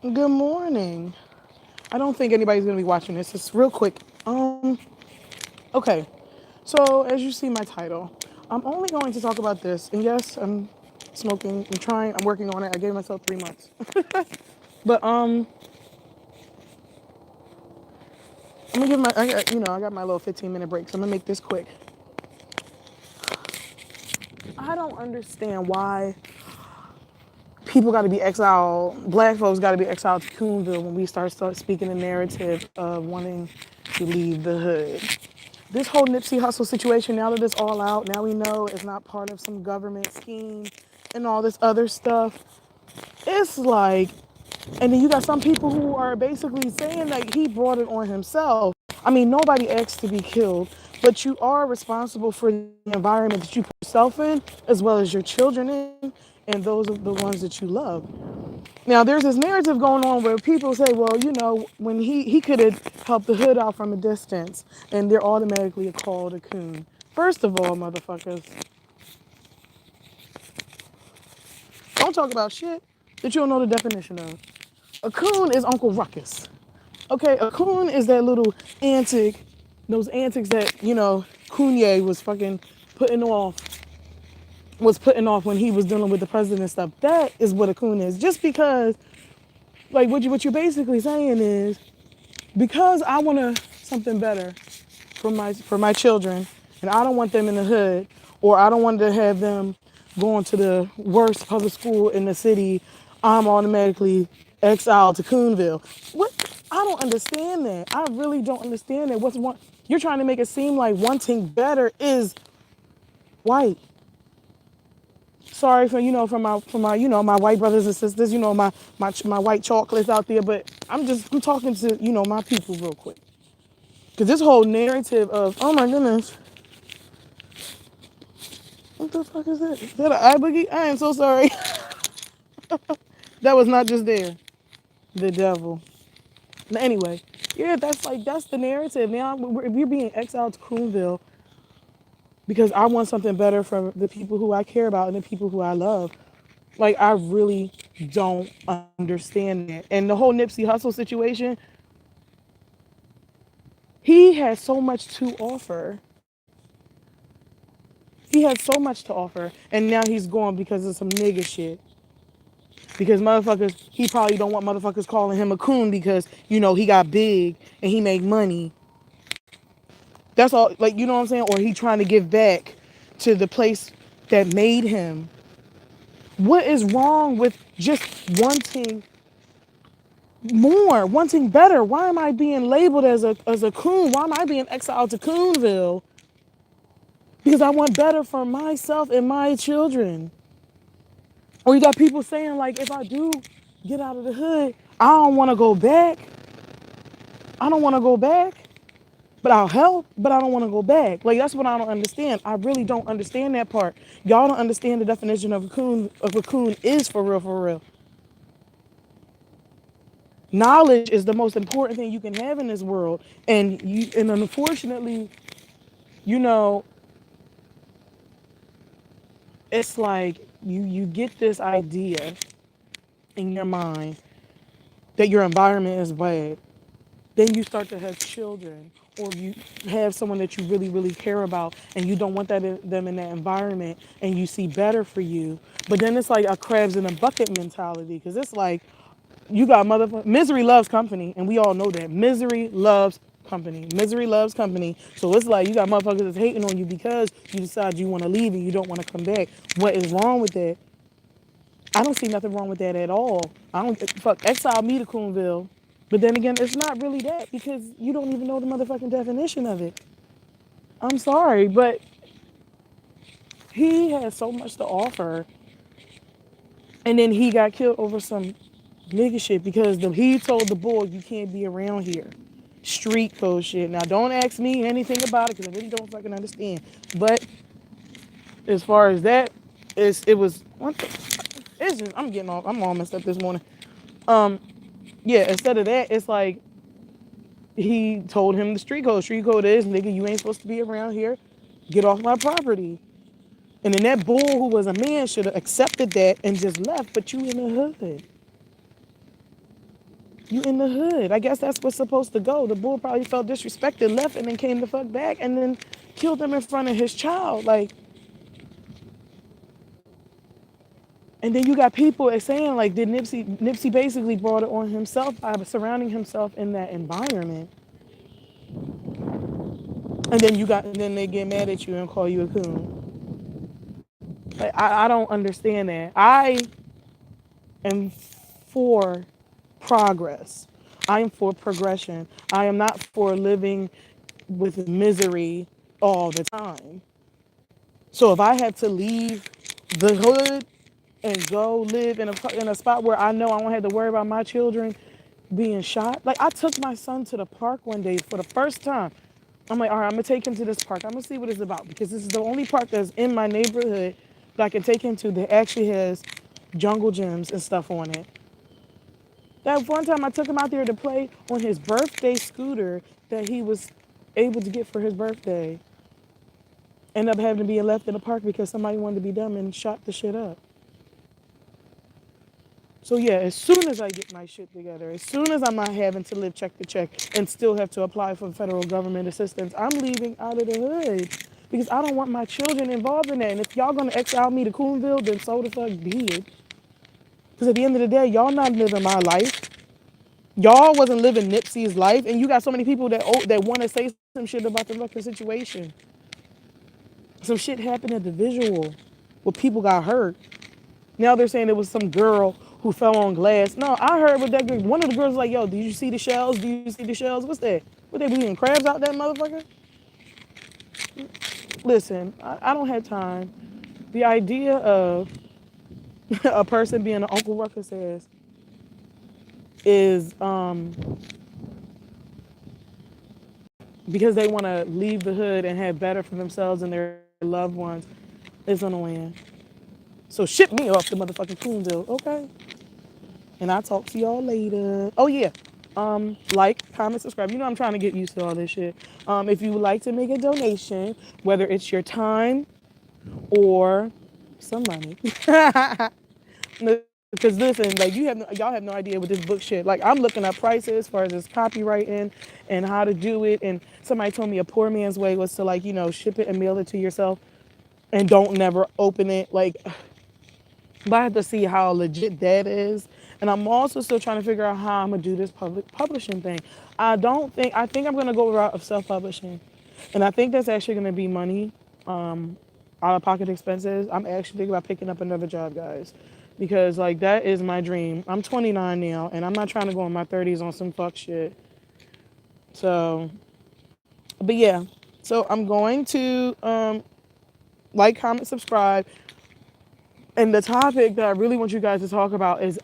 Good morning. I don't think anybody's gonna be watching this. It's real quick. Okay. So as you see my title, I'm only going to talk about this. And yes, I'm smoking. I'm trying. I'm working on it. I gave myself 3 months. But I'm gonna give my. I got my little 15-minute break. So I'm gonna make this quick. I don't understand why people got to be exiled. Black folks got to be exiled to Coonville when we start speaking the narrative of wanting to leave the hood. This whole Nipsey Hustle situation, now that it's all out, now we know it's not part of some government scheme and all this other stuff. It's like, and then you got some people who are basically saying that he brought it on himself. I mean, nobody asked to be killed, but you are responsible for the environment that you put yourself in, as well as your children in, and those are the ones that you love. Now, there's this narrative going on where people say, well, when he could have helped the hood out from a distance, and they're automatically called a coon. First of all, motherfuckers, don't talk about shit that you don't know the definition of. A coon is Uncle Ruckus. Okay, a coon is that little antic, those antics that, Kanye was fucking putting off, when he was dealing with the president and stuff. That is what a coon is. Just because, like, what you're basically saying is, because I want something better for my children, and I don't want them in the hood, or I don't want to have them going to the worst public school in the city. I'm automatically exiled to Coonville. What? I don't understand that. I really don't understand that. What's one? You're trying to make it seem like wanting better is white. Sorry for my my white brothers and sisters. My white chocolates out there, but I'm talking to my people real quick. Because this whole narrative of, oh my goodness, what the fuck is that? Is that an eye boogie? I am so sorry. That was not just there. The devil. But anyway, yeah, that's the narrative. Now, if you're being exiled to Coonville because I want something better for the people who I care about and the people who I love, like, I really don't understand that. And the whole Nipsey Hustle situation, he has so much to offer. He had so much to offer, and now he's gone because of some nigga shit. Because motherfuckers, he probably don't want motherfuckers calling him a coon because, he got big and he make money. That's all, like, you know what I'm saying? Or he trying to give back to the place that made him. What is wrong with just wanting more, wanting better? Why am I being labeled as a coon? Why am I being exiled to Coonville? Because I want better for myself and my children. Or you got people saying, like, if I do get out of the hood, I don't want to go back. I don't want to go back, but I'll help, but I don't want to go back. Like, that's what I don't understand. I really don't understand that part. Y'all don't understand the definition of a coon is for real, for real. Knowledge is the most important thing you can have in this world. And unfortunately, you know, it's like you get this idea in your mind that your environment is bad. Then you start to have children, or you have someone that you really, really care about, and you don't want them in that environment, and you see better for you. But then it's like a crabs in a bucket mentality, because it's like you got misery loves company, and we all know that misery loves company. Misery loves company. So it's like you got motherfuckers that's hating on you because you decide you want to leave and you don't want to come back. What is wrong with that? I don't see nothing wrong with that at all. I don't fuck exile me to Coonville. But then again, it's not really that because you don't even know the motherfucking definition of it. I'm sorry, but he has so much to offer. And then he got killed over some nigga shit because he told the boy, you can't be around here. Street code shit. Now, don't ask me anything about it because I really don't fucking understand. But as far as that, it was, it's just, I'm all messed up this morning. Um, yeah, instead of that, it's like, he told him the street code. Street code is, nigga, you ain't supposed to be around here. Get off my property. And then that bull who was a man should have accepted that and just left, but you in the hood. You in the hood. I guess that's what's supposed to go. The bull probably felt disrespected, left, and then came the fuck back and then killed him in front of his child. Like, and then you got people saying like, did Nipsey basically brought it on himself by surrounding himself in that environment. And then they get mad at you and call you a coon. Like, I don't understand that. I am for progress. I am for progression. I am not for living with misery all the time. So if I had to leave the hood and go live in a spot where I know I won't have to worry about my children being shot. Like I took my son to the park one day for the first time. I'm like, all right, I'm gonna take him to this park. I'm gonna see what it's about because this is the only park that's in my neighborhood that I can take him to that actually has jungle gyms and stuff on it. That one time I took him out there to play on his birthday scooter that he was able to get for his birthday. Ended up having to be left in the park because somebody wanted to be dumb and shot the shit up. So yeah, as soon as I get my shit together, as soon as I'm not having to live check to check and still have to apply for federal government assistance, I'm leaving out of the hood because I don't want my children involved in that. And if y'all gonna exile me to Coonville, then so the fuck be it. Because at the end of the day, y'all not living my life. Y'all wasn't living Nipsey's life, and you got so many people that want to say some shit about the fucking situation. Some shit happened at the visual, where people got hurt. Now they're saying it was some girl who fell on glass. No, I heard what that girl, one of the girls was like, yo, did you see the shells? Do you see the shells? What's that? What they be eating crabs out that motherfucker? Listen, I don't have time. The idea of a person being an Uncle Ruckus says is because they want to leave the hood and have better for themselves and their loved ones is annoying. So ship me off to motherfucking Coonville, okay? And I'll talk to y'all later. Oh yeah. Like, comment, subscribe. You know I'm trying to get used to all this shit. If you would like to make a donation, whether it's your time or some money. Because listen, like y'all have no idea with this book shit. Like I'm looking up prices as far as this copywriting and how to do it. And somebody told me a poor man's way was to like, ship it and mail it to yourself and don't never open it. Like but I have to see how legit that is. And I'm also still trying to figure out how I'm gonna do this public publishing thing. I think I'm gonna go the route of self-publishing. And I think that's actually gonna be money, out of pocket expenses. I'm actually thinking about picking up another job, guys. Because like that is my dream. I'm 29 now and I'm not trying to go in my 30s on some fuck shit. So but yeah. So I'm going to like, comment, subscribe. And the topic that I really want you guys to talk about is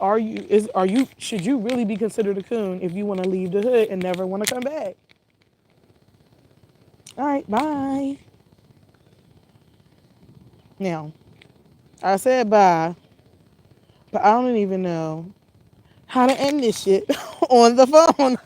should you really be considered a coon if you want to leave the hood and never want to come back? All right, bye. Now, I said bye, but I don't even know how to end this shit on the phone.